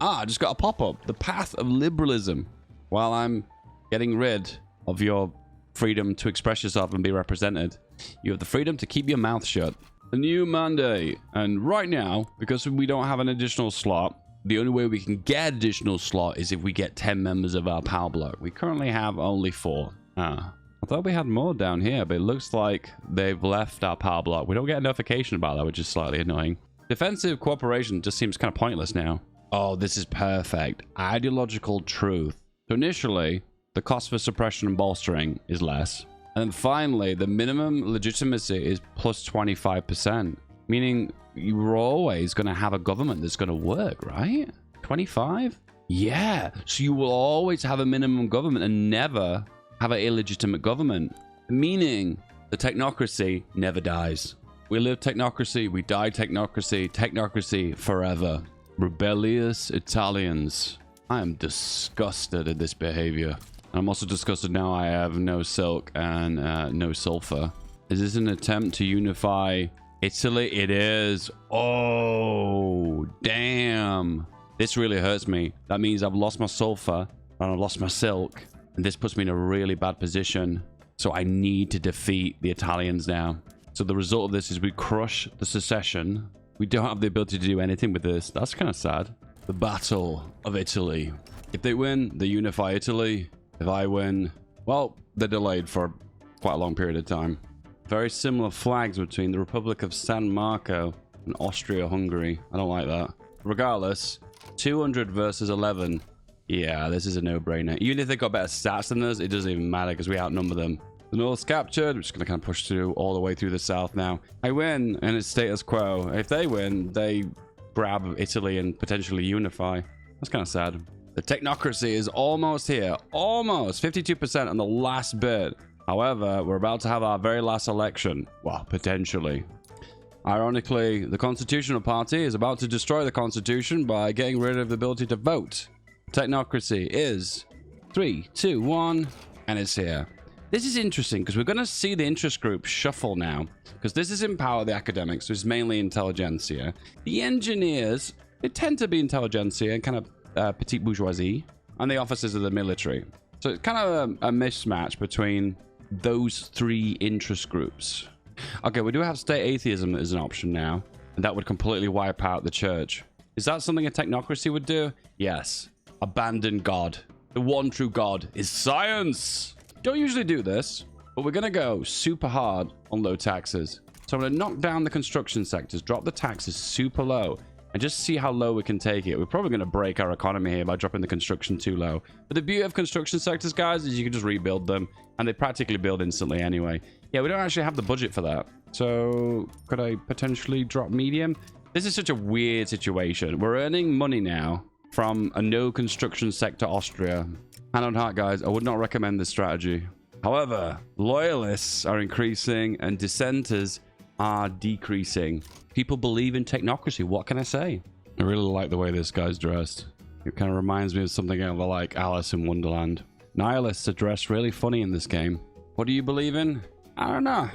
I just got a pop-up. The path of liberalism. While I'm getting rid of your freedom to express yourself and be represented, you have the freedom to keep your mouth shut. A new mandate. And right now, because we don't have an additional slot, the only way we can get additional slot is if we get 10 members of our power block. We currently have only 4. I thought we had more down here, but it looks like they've left our power block. We don't get a notification about that, which is slightly annoying. Defensive cooperation just seems kind of pointless now. Oh, this is perfect. Ideological truth. So initially, the cost for suppression and bolstering is less. And then finally, the minimum legitimacy is plus 25%. Meaning you're always going to have a government that's going to work, right? 25? Yeah. So you will always have a minimum government and never have an illegitimate government. Meaning the technocracy never dies. We live technocracy, we die technocracy, technocracy forever. Rebellious Italians. I am disgusted at this behavior. I'm also disgusted now I have no silk and no sulfur. Is this an attempt to unify Italy? It is. Oh, damn. This really hurts me. That means I've lost my sulfur and I've lost my silk. And this puts me in a really bad position. So I need to defeat the Italians now. So the result of this is we crush the secession. We don't have the ability to do anything with this. That's kind of sad. The Battle of Italy. If they win, they unify Italy. If I win, well, they're delayed for quite a long period of time. Very similar flags between the Republic of San Marco and Austria-Hungary. I don't like that. Regardless, 200 versus 11. Yeah, this is a no-brainer. Even if they got better stats than us, it doesn't even matter because we outnumber them. The North's captured. We're just going to kind of push through all the way through the south now. I win, and it's status quo. If they win, they grab Italy and potentially unify. That's kind of sad. The technocracy is almost here. Almost 52% on the last bit. However, we're about to have our very last election. Well, potentially. Ironically, the Constitutional Party is about to destroy the Constitution by getting rid of the ability to vote. Technocracy is 3, 2, 1, and it's here. This is interesting because we're going to see the interest groups shuffle now, because this is empower the academics, which is mainly intelligentsia. The engineers, they tend to be intelligentsia and kind of petite bourgeoisie, and the officers of the military. So it's kind of a mismatch between those three interest groups. Okay, we do have state atheism as an option now, and that would completely wipe out the church. Is that something a technocracy would do? Yes. Abandon God. The one true God is science. Don't usually do this, but we're going to go super hard on low taxes. So I'm going to knock down the construction sectors, drop the taxes super low, and just see how low we can take it. We're probably going to break our economy here by dropping the construction too low. But the beauty of construction sectors, guys, is you can just rebuild them, and they practically build instantly anyway. Yeah, we don't actually have the budget for that. So could I potentially drop medium? This is such a weird situation. We're earning money now from a no construction sector Austria. Hand on heart, guys, I would not recommend this strategy. However, loyalists are increasing and dissenters are decreasing. People believe in technocracy. What can I say? I really like the way this guy's dressed. It kind of reminds me of something out of like Alice in Wonderland. Nihilists are dressed really funny in this game. What do you believe in? I don't know.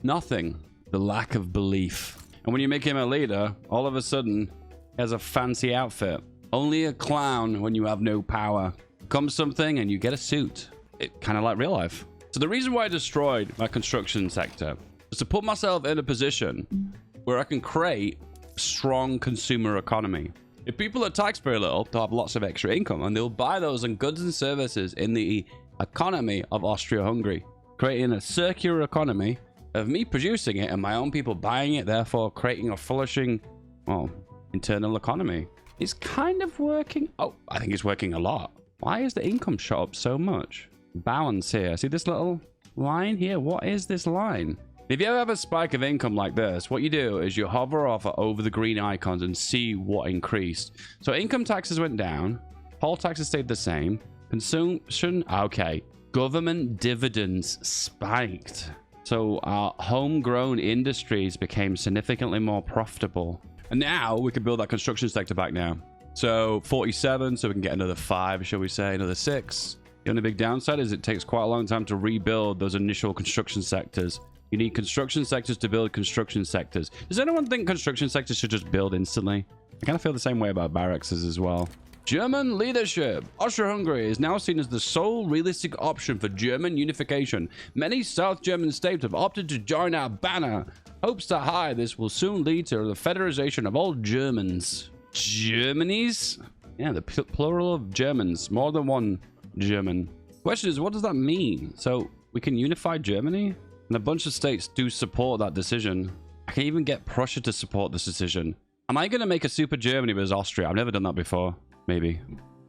Nothing. The lack of belief. And when you make him a leader, all of a sudden, he has a fancy outfit. Only a clown when you have no power. Comes something and you get a suit. It kind of like real life. So the reason why I destroyed my construction sector was to put myself in a position where I can create a strong consumer economy. If people are taxed very little, they'll have lots of extra income and they'll buy those on goods and services in the economy of Austria-Hungary, creating a circular economy of me producing it and my own people buying it, therefore creating a flourishing, well, internal economy. It's kind of working. Oh, I think it's working a lot. Why is the income shot up so much? Balance here. See this little line here? What is this line? If you ever have a spike of income like this, what you do is you hover off over the green icons and see what increased. So income taxes went down. Poll taxes stayed the same. Consumption, okay. Government dividends spiked. So our homegrown industries became significantly more profitable. And now we can build that construction sector back now. So 47, so we can get another 5, shall we say, another 6. The only big downside is it takes quite a long time to rebuild those initial construction sectors. You need construction sectors to build construction sectors. Does anyone think construction sectors should just build instantly? I kind of feel the same way about barracks as well. German leadership. Austria-Hungary is now seen as the sole realistic option for German unification. Many South German states have opted to join our banner. Hopes are high this will soon lead to the federation of all Germans. Germanies? Yeah, the plural of Germans. More than one German. Question is, what does that mean? So we can unify Germany? And a bunch of states do support that decision. I can even get Prussia to support this decision. Am I going to make a super Germany with Austria? I've never done that before. Maybe.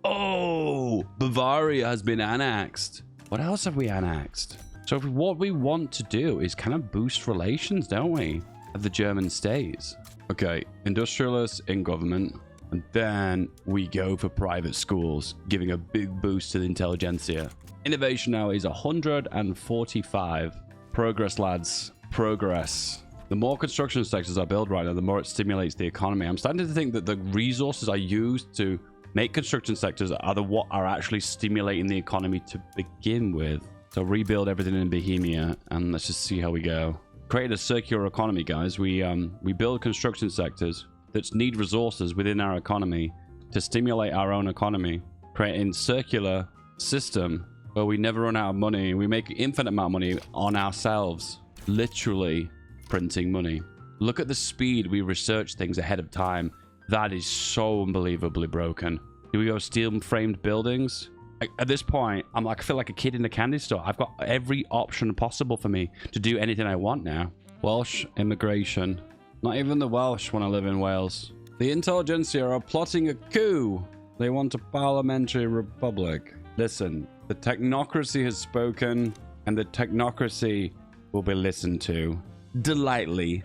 Oh, Bavaria has been annexed. What else have we annexed? So what we want to do is kind of boost relations, don't we? Of the German states. Okay, industrialists in government. And then we go for private schools, giving a big boost to the intelligentsia. Innovation now is 145. Progress, lads. Progress. The more construction sectors I build right now, the more it stimulates the economy. I'm starting to think that the resources I use to make construction sectors are what are actually stimulating the economy to begin with. So rebuild everything in Bohemia, and let's just see how we go. Create a circular economy, guys. We build construction sectors that need resources within our economy to stimulate our own economy, creating circular system where we never run out of money. We make infinite amount of money on ourselves, literally printing money. Look at the speed we research things ahead of time. That is so unbelievably broken. Do we go steel framed buildings? At this point, I feel like a kid in a candy store. I've got every option possible for me to do anything I want now. Welsh immigration. Not even the Welsh want to live in Wales. The intelligentsia are plotting a coup. They want a parliamentary republic. Listen, the technocracy has spoken. and the technocracy will be listened to. Delightfully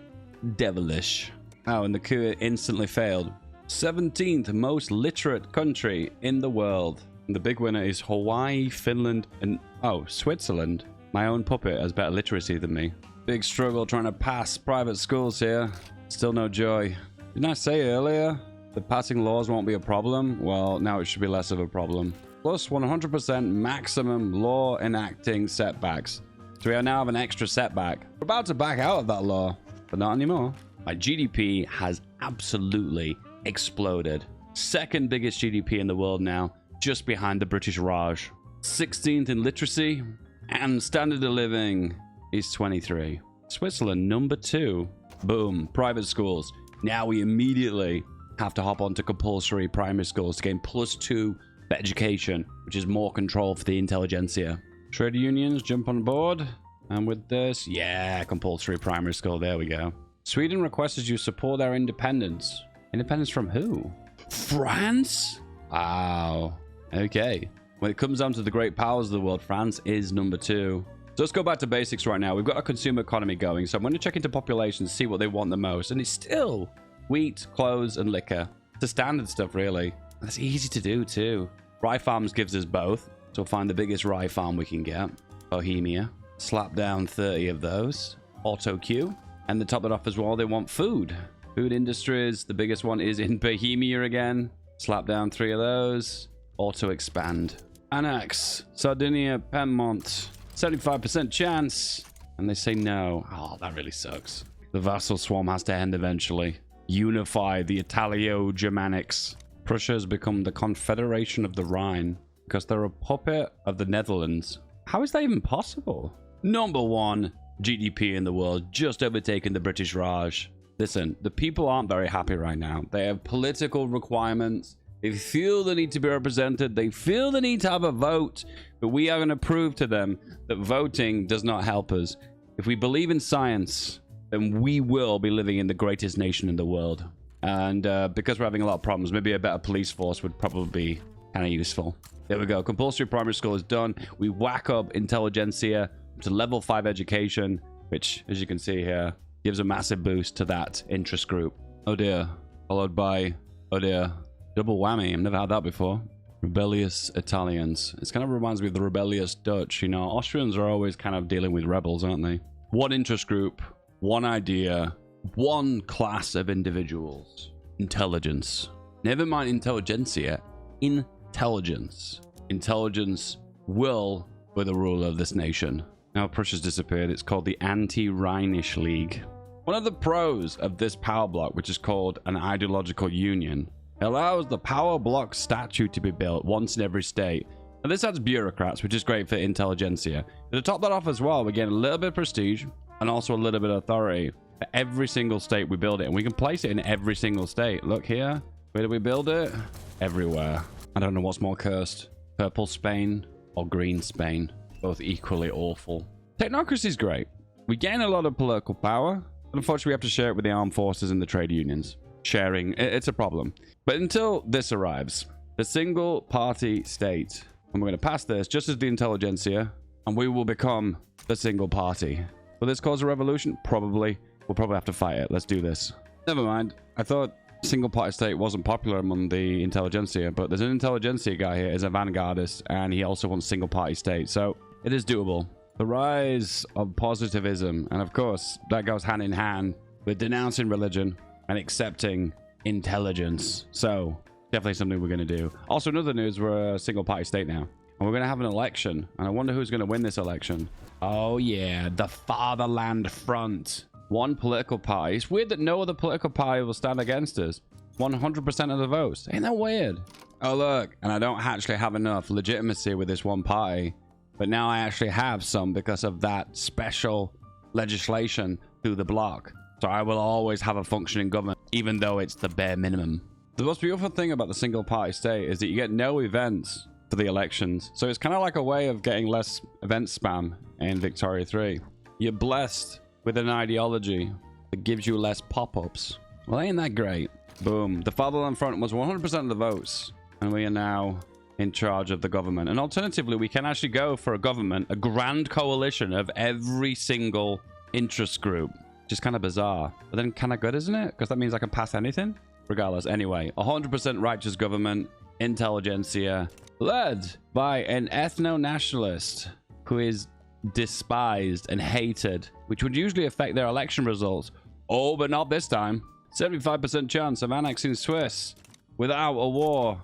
devilish. Oh, and the coup instantly failed. 17th most literate country in the world. And the big winner is Hawaii, Finland, and oh, Switzerland. My own puppet has better literacy than me. Big struggle trying to pass private schools here. Still no joy. Didn't I say earlier that passing laws won't be a problem? Well, now it should be less of a problem. Plus 100% maximum law enacting setbacks. So we now have an extra setback. We're about to back out of that law, but not anymore. My GDP has absolutely exploded. Second biggest GDP in the world now, just behind the British Raj. 16th in literacy, and standard of living is 23. Switzerland, number 2. Boom, private schools. Now we immediately have to hop onto compulsory primary schools to gain +2 for education, which is more control for the intelligentsia. Trade unions, jump on board. And with this, yeah, compulsory primary school, there we go. Sweden requests you support their independence. Independence from who? France? Wow. Okay. When it comes down to the great powers of the world, France is number 2. So let's go back to basics right now. We've got a consumer economy going, so I'm going to check into populations, see what they want the most. And it's still wheat, clothes, and liquor. It's the standard stuff, really. That's easy to do, too. Rye farms gives us both, so we'll find the biggest rye farm we can get. Bohemia. Slap down 30 of those. Auto queue. And to top that off as well, they want food. Food industries. The biggest one is in Bohemia again. Slap down 3 of those. Auto expand. Annex. Sardinia, Piedmont. 75% chance. And they say no. Oh, that really sucks. The vassal swarm has to end eventually. Unify the Italio-Germanics. Prussia has become the Confederation of the Rhine because they're a puppet of the Netherlands. How is that even possible? Number 1 GDP in the world, just overtaken the British Raj. Listen, the people aren't very happy right now. They have political requirements. They feel the need to be represented. They feel the need to have a vote. But we are going to prove to them that voting does not help us. If we believe in science, then we will be living in the greatest nation in the world. And because we're having a lot of problems, maybe a better police force would probably be kind of useful. There we go. Compulsory primary school is done. We whack up intelligentsia to level 5 education, which, as you can see here, gives a massive boost to that interest group. Oh dear. Followed by, oh dear, double whammy. I've never had that before. Rebellious Italians. It kind of reminds me of the rebellious Dutch. You know, Austrians are always kind of dealing with rebels, aren't they? One interest group, one idea, one class of individuals. Intelligence. Never mind intelligentsia. Intelligence. Intelligence will be the ruler of this nation. Now Prussia's disappeared. It's called the Anti-Rhinish League. One of the pros of this power block, which is called an ideological union, allows the power block statue to be built once in every state. And this adds bureaucrats, which is great for intelligentsia. To top that off as well, we get a little bit of prestige and also a little bit of authority. For every single state we build it, and we can place it in every single state. Look here. Where do we build it? Everywhere. I don't know what's more cursed. Purple Spain or green Spain. Both equally awful. Technocracy is great. We gain a lot of political power, but unfortunately we have to share it with the armed forces and the trade unions. Sharing, it's a problem. But until this arrives, the single party state, and we're going to pass this just as the intelligentsia, and we will become the single party. Will this cause a revolution? Probably. We'll probably have to fight it. Let's do this. Never mind. I thought single party state wasn't popular among the intelligentsia, but there's an intelligentsia guy here, is a vanguardist, and he also wants single party state. So it is doable. The rise of positivism, and of course that goes hand in hand with denouncing religion and accepting intelligence. So definitely something we're going to do. Also, another news, we're a single party state now, and we're going to have an election, and I wonder who's going to win this election. Oh yeah, the Fatherland Front. One political party. It's weird that no other political party will stand against us. 100% of the votes. Ain't that weird? Oh look, and I don't actually have enough legitimacy with this one party, but now I actually have some because of that special legislation through the bloc. So I will always have a functioning government, even though it's the bare minimum. The most beautiful thing about the single party state is that you get no events for the elections. So it's kind of like a way of getting less event spam in Victoria 3. You're blessed with an ideology that gives you less pop-ups. Well, ain't that great? Boom. The Fatherland Front was 100% of the votes. And we are now in charge of the government. And alternatively, we can actually go for a government, a grand coalition of every single interest group, which is kind of bizarre. But then kind of good, isn't it? Because that means I can pass anything. Regardless, anyway, 100% righteous government, intelligentsia, led by an ethno-nationalist who is despised and hated, which would usually affect their election results. Oh, but not this time. 75% chance of annexing Swiss without a war.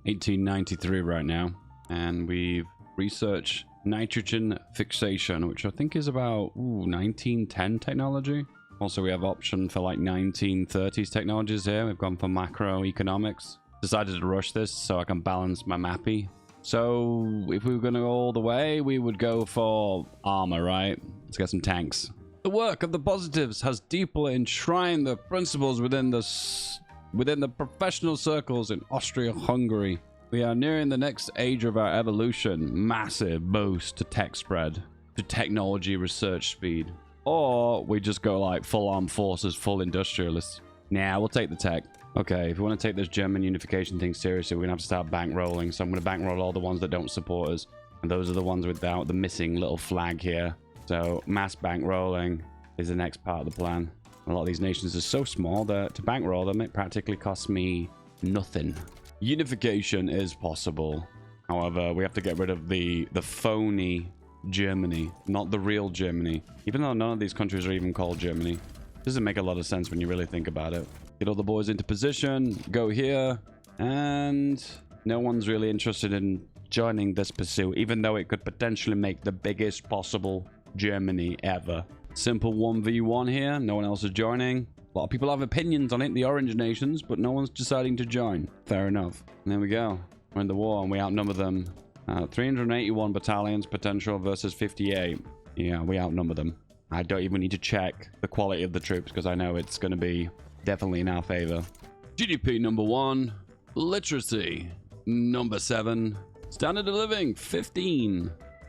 1893 right now. And we've researched nitrogen fixation, which I think is about 1910 technology. Also, we have option for like 1930s technologies here. We've gone for macroeconomics. Decided to rush this so I can balance my mappy. So if we were going to go all the way, we would go for armor, right? Let's get some tanks. The work of the positives has deeply enshrined the principles within the professional circles in Austria-Hungary. We are nearing the next age of our evolution. Massive boost to tech spread, to technology research speed. Or we just go like full armed forces, full industrialists. Nah, we'll take the tech. Okay, if we want to take this German unification thing seriously, we're going to have to start bankrolling. So I'm going to bankroll all the ones that don't support us. And those are the ones without the missing little flag here. So mass bankrolling is the next part of the plan. A lot of these nations are so small that to bankroll them, it practically costs me nothing. Unification is possible. However, we have to get rid of the phony Germany, not the real Germany. Even though none of these countries are even called Germany. Doesn't make a lot of sense when you really think about it. Get all the boys into position, go here, and no one's really interested in joining this pursuit, even though it could potentially make the biggest possible Germany ever. Simple 1v1 here, no one else is joining. A lot of people have opinions on it, the orange nations, but no one's deciding to join. Fair enough. And there we go. We're in the war and we outnumber them. 381 battalions potential versus 58. Yeah, we outnumber them. I don't even need to check the quality of the troops because I know it's going to be definitely in our favor. GDP number 1. Literacy number 7. Standard of living 15,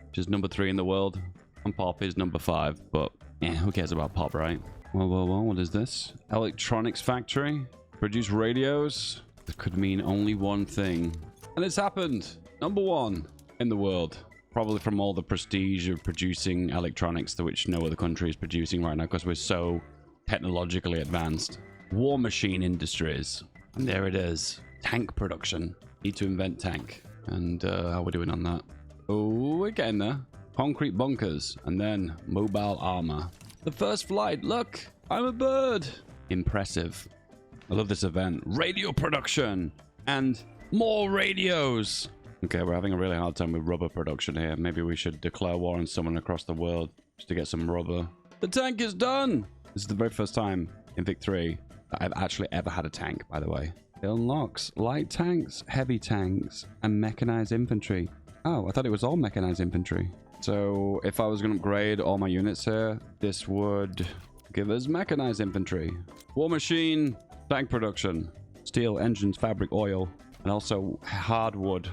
which is number 3 in the world. And pop is number 5, but yeah, who cares about pop, right? Well, what is this? Electronics factory. Produce radios. It could mean only one thing. And it's happened. Number 1 in the world. Probably from all the prestige of producing electronics, to which no other country is producing right now because we're so technologically advanced. War machine industries. And there it is. Tank production. Need to invent tank. And how are we doing on that? Oh, we're getting there. Concrete bunkers. And then mobile armor. The first flight. Look, I'm a bird. Impressive. I love this event. Radio production. And more radios. Okay, we're having a really hard time with rubber production here. Maybe we should declare war on someone across the world just to get some rubber. The tank is done! This is the very first time in Vic 3 that I've actually ever had a tank, by the way. It unlocks light tanks, heavy tanks, and mechanized infantry. Oh, I thought it was all mechanized infantry. So if I was going to upgrade all my units here, this would give us mechanized infantry. War machine, tank production, steel, engines, fabric, oil, and also hardwood.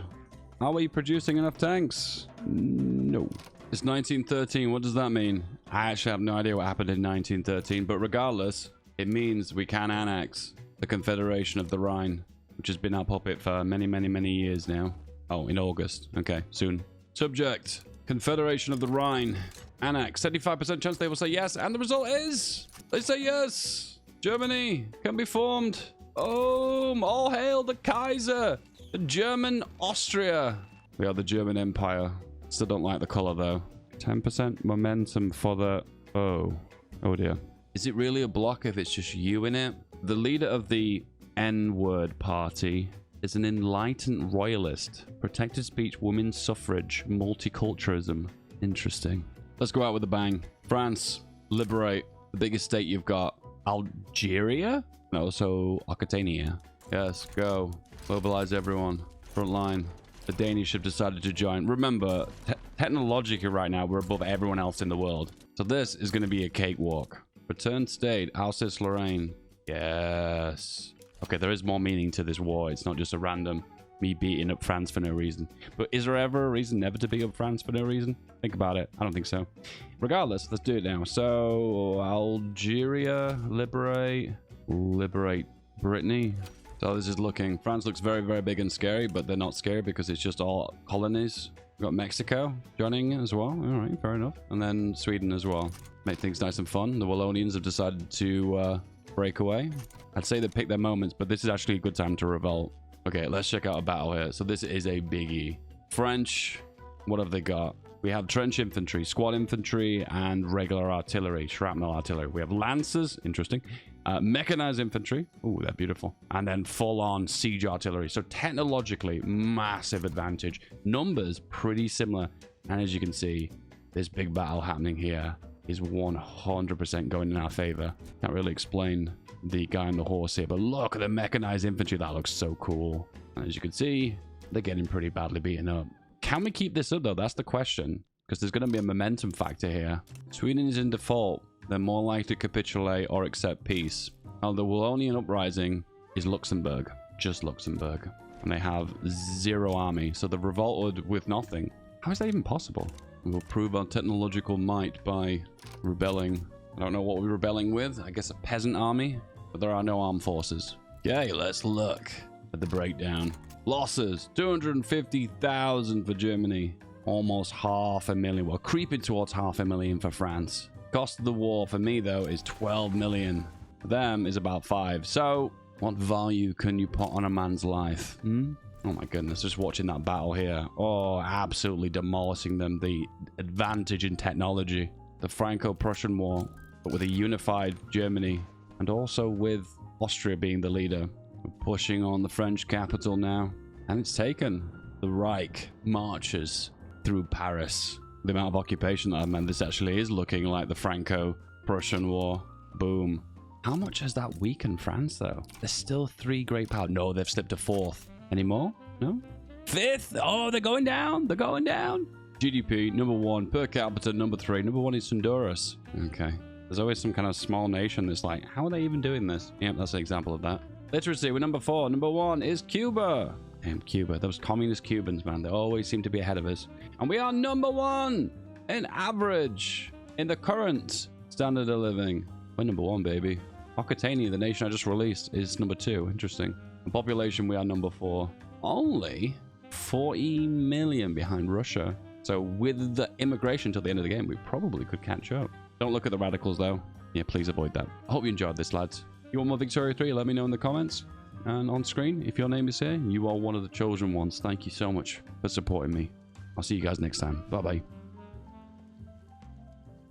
Are we producing enough tanks? No. It's 1913. What does that mean? I actually have no idea what happened in 1913, but regardless, it means we can annex the Confederation of the Rhine, which has been our puppet for many, many, many years now. Oh, in August. Okay, soon. Subject, Confederation of the Rhine. Annex, 75% chance they will say yes, and the result is they say yes. Germany can be formed. Oh, all hail the Kaiser. The German Austria. We are the German Empire. Still don't like the color though. 10% momentum for the... Oh dear. Is it really a block if it's just you in it? The leader of the N-word party is an enlightened royalist. Protected speech, women's suffrage, multiculturalism. Interesting. Let's go out with a bang. France, liberate the biggest state you've got. Algeria? No, so Occitania. Yes, go. Mobilize everyone. Front line. The Danish have decided to join. Remember, technologically right now, we're above everyone else in the world. So this is going to be a cakewalk. Return state. Alsace-Lorraine. Yes. Okay, there is more meaning to this war. It's not just a random me beating up France for no reason. But is there ever a reason never to beat up France for no reason? Think about it. I don't think so. Regardless, let's do it now. So, Algeria, liberate Brittany. So this is looking... France looks very, very big and scary, but they're not scary because it's just all colonies. We've got Mexico joining as well. All right, fair enough. And then Sweden as well. Make things nice and fun. The Wallonians have decided to break away. I'd say they pick their moments, but this is actually a good time to revolt. Okay, let's check out a battle here. So this is a biggie. French, what have they got? We have trench infantry, squad infantry, and regular artillery, shrapnel artillery. We have lancers, interesting. Mechanized infantry. Oh, they're beautiful. And then full-on siege artillery. So technologically, massive advantage. Numbers, pretty similar. And as you can see, this big battle happening here is 100% going in our favor. Can't really explain the guy on the horse here, but look at the mechanized infantry. That looks so cool. And as you can see, they're getting pretty badly beaten up. Can we keep this up, though? That's the question. Because there's going to be a momentum factor here. Sweden is in default. They're more likely to capitulate or accept peace. Now, the Wallonian uprising is Luxembourg. Just Luxembourg. And they have 0 army. So they've revolted with nothing. How is that even possible? We'll prove our technological might by rebelling. I don't know what we're rebelling with. I guess a peasant army. But there are no armed forces. Okay, let's look at the breakdown. Losses, 250,000 for Germany. Almost 500,000. Well, creeping towards 500,000 for France. Cost of the war for me, though, is 12 million. For them is about 5. So, what value can you put on a man's life? Oh my goodness, just watching that battle here. Oh, absolutely demolishing them. The advantage in technology. The Franco-Prussian War, but with a unified Germany. And also with Austria being the leader. We're pushing on the French capital now. And it's taken. The Reich marches through Paris. The amount of occupation that I've meant, this actually is looking like the Franco-Prussian War. Boom. How much has that weakened France, though? There's still 3 great powers. No, they've slipped to 4th. Any more? No? 5th? Oh, they're going down. They're going down. GDP, number 1. Per capita, number 3. Number 1 is Honduras. Okay. There's always some kind of small nation that's like, how are they even doing this? Yep, that's an example of that. Literacy, we're number 4. Number 1 is Cuba. Damn, Cuba. Those communist Cubans, man. They always seem to be ahead of us. And we are number 1 in average in the current standard of living. We're number 1, baby. Occitania, the nation I just released, is number 2. Interesting. In population, we are number 4. Only 40 million behind Russia. So with the immigration till the end of the game, we probably could catch up. Don't look at the radicals, though. Yeah, please avoid that. I hope you enjoyed this, lads. You want more Victoria 3? Let me know in the comments. And on screen, if your name is here, you are one of the chosen ones. Thank you so much for supporting me. I'll see you guys next time. Bye-bye.